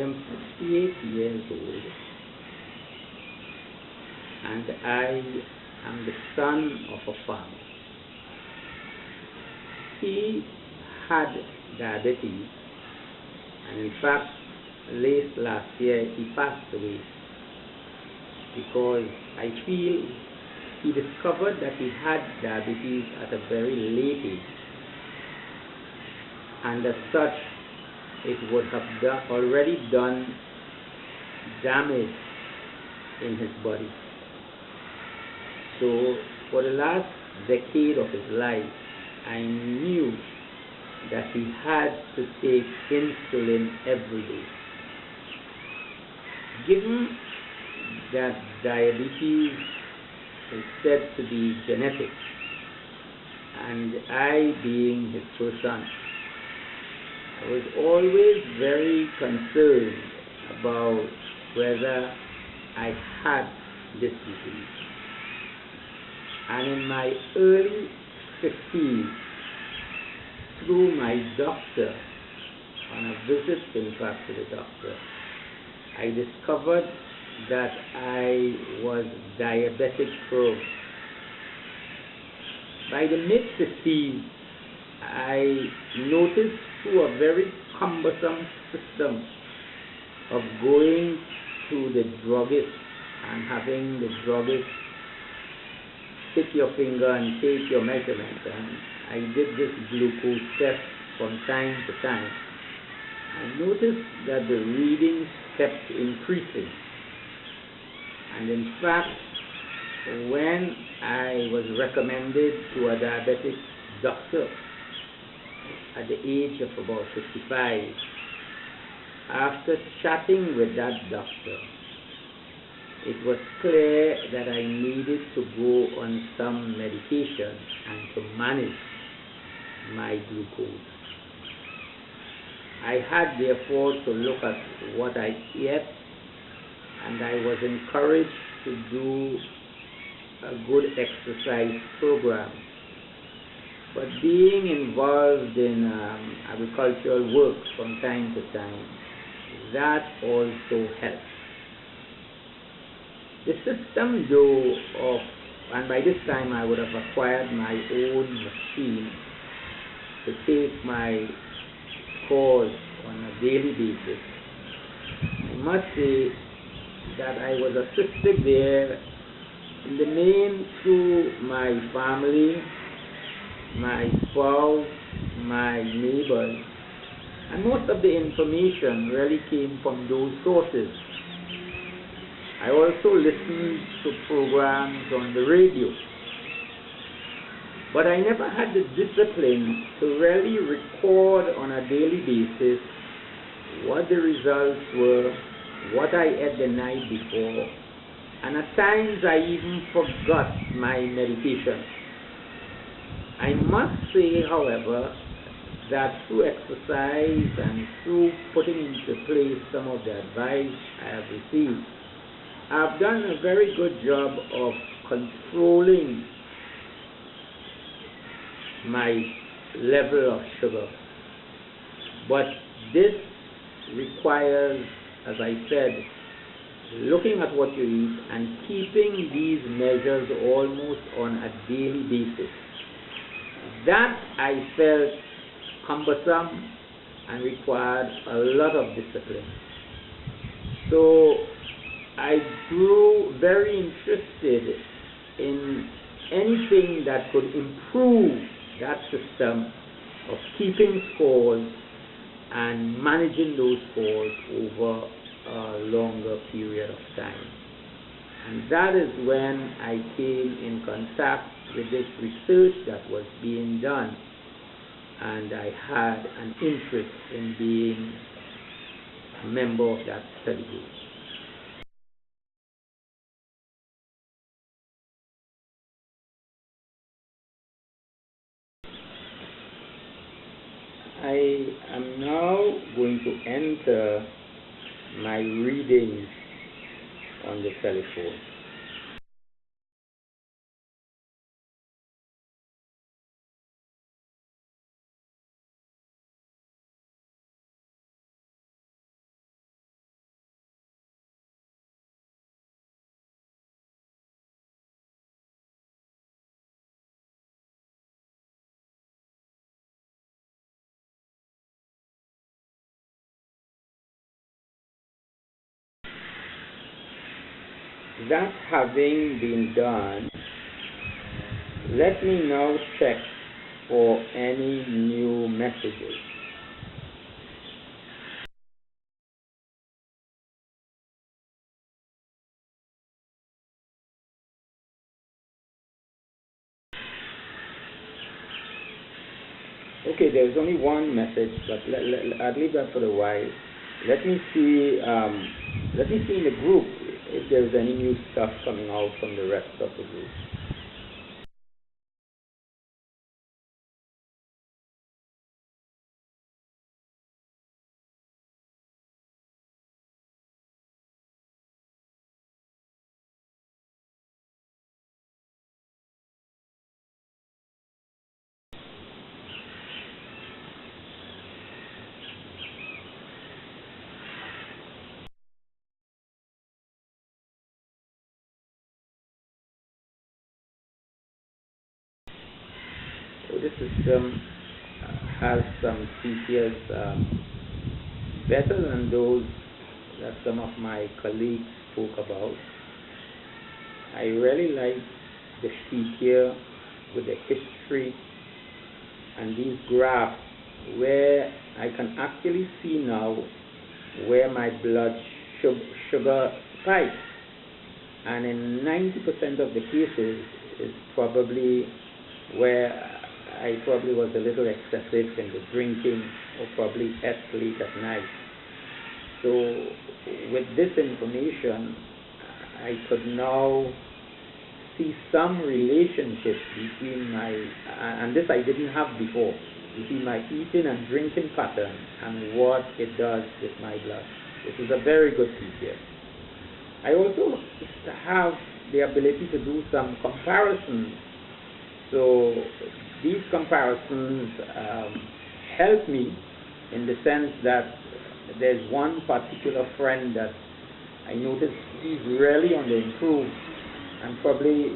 am 68 years old, and I am the son of a farmer. He had diabetes, and in fact, late last year he passed away because I feel he discovered that he had diabetes at a very late age, and as such, it would have already done damage in his body. So for the last decade of his life, I knew that he had to take insulin every day. Given that diabetes is said to be genetic, and I being his first son, I was always very concerned about whether I had this disease. And in my early 50s, through my doctor, on a visit in fact to the doctor, I discovered that I was diabetic prone. By the mid-50s, I noticed through a very cumbersome system of going to the druggist and having the druggist stick your finger and take your measurement. And I did this glucose test from time to time. I noticed that the readings kept increasing. And in fact, when I was recommended to a diabetic doctor at the age of about 55, after chatting with that doctor, it was clear that I needed to go on some medication and to manage my glucose. I had therefore to look at what I ate, and I was encouraged to do a good exercise program. But being involved in agricultural work from time to time, that also helps. The system though and by this time I would have acquired my own machine to take my scores on a daily basis. I must say that I was assisted there in the main through my family, my spouse, my neighbors, and most of the information really came from those sources. I also listened to programs on the radio, but I never had the discipline to really record on a daily basis what the results were, what I ate the night before, and at times I even forgot my medication. I must say, however, that through exercise and through putting into place some of the advice I have received, I've done a very good job of controlling my level of sugar. But this requires, as I said, looking at what you eat and keeping these measures almost on a daily basis. That I felt cumbersome and required a lot of discipline. So I grew very interested in anything that could improve that system of keeping scores and managing those scores over a longer period of time. And that is when I came in contact with this research that was being done, and I had an interest in being a member of that study group. I am now going to enter my readings on the telephone. That having been done, let me now check for any new messages. Okay, there's only one message, but I'll leave that for a while. Let me see. Let me see in the group if there's any new stuff coming out from the rest of the group. So this system has some features better than those that some of my colleagues spoke about. I really like the feature with the history and these graphs where I can actually see now where my blood sugar spikes, and in 90% of the cases is probably where I probably was a little excessive in the drinking or probably ate late at night. So with this information, I could now see some relationship between my, and this I didn't have before, between my eating and drinking pattern and what it does with my blood. This is a very good feature. I also have the ability to do some comparisons. So these comparisons help me in the sense that there's one particular friend that I noticed he's really on the improve, and probably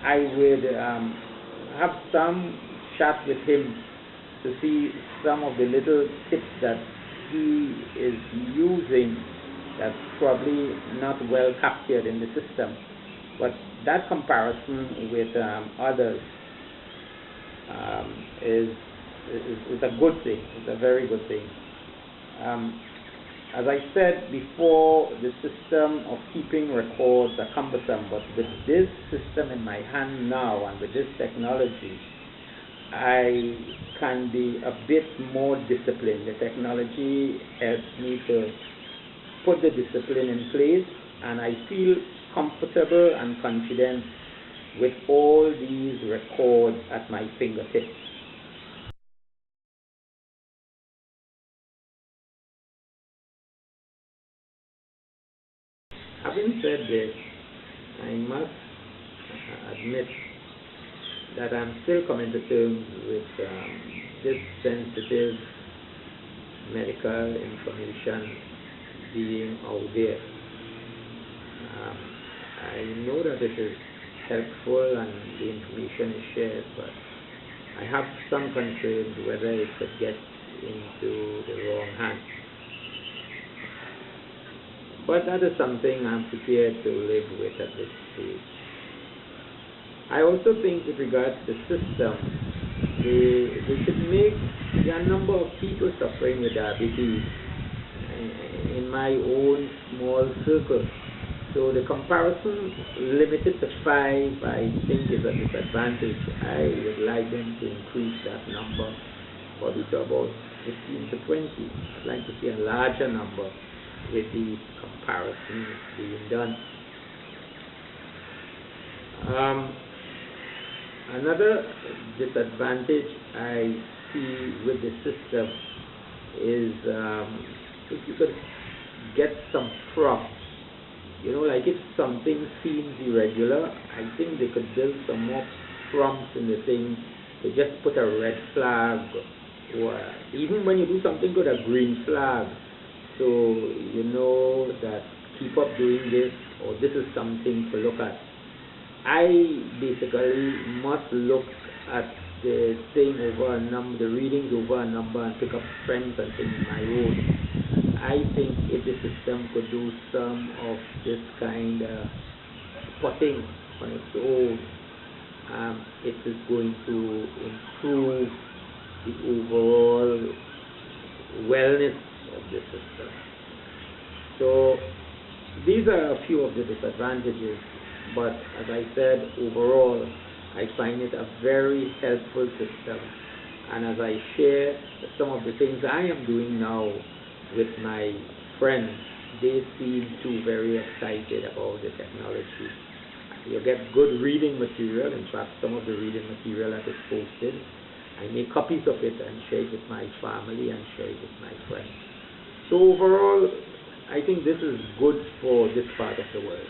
I would have some chat with him to see some of the little tips that he is using that's probably not well captured in the system. But that comparison with others is a good thing. It's a very good thing. As I said before, the system of keeping records are cumbersome, but with this system in my hand now and with this technology, I can be a bit more disciplined. The technology helps me to put the discipline in place, and I feel comfortable and confident with all these records at my fingertips. Having said this, I must admit that I'm still coming to terms with this sensitive medical information being out there. I know that it is helpful and the information is shared, but I have some concerns whether it could get into the wrong hands. But that is something I'm prepared to live with at this stage. I also think with regards to the system, they should make, there are a number of people suffering with diabetes in my own small circle. So the comparison limited to 5, I think, is a disadvantage. I would like them to increase that number probably to about 15 to 20. I'd like to see a larger number with these comparisons being done. Another disadvantage I see with the system is if you could get some prompts. You know, like if something seems irregular, I think they could build some more prompts in the thing to just put a red flag, or even when you do something good, a green flag. So you know that keep up doing this, or this is something to look at. I basically must look at the thing over a number, the readings over a number, and pick up trends and things my own. I think if the system could do some of this kind of spotting on its own, it is going to improve the overall wellness of the system. So these are a few of the disadvantages, but as I said, overall, I find it a very helpful system. And as I share some of the things I am doing now with my friends, they seem too very excited about the technology. You get good reading material. In fact, some of the reading material that is posted, I make copies of it and share it with my family and share it with my friends. So overall, I think this is good for this part of the world.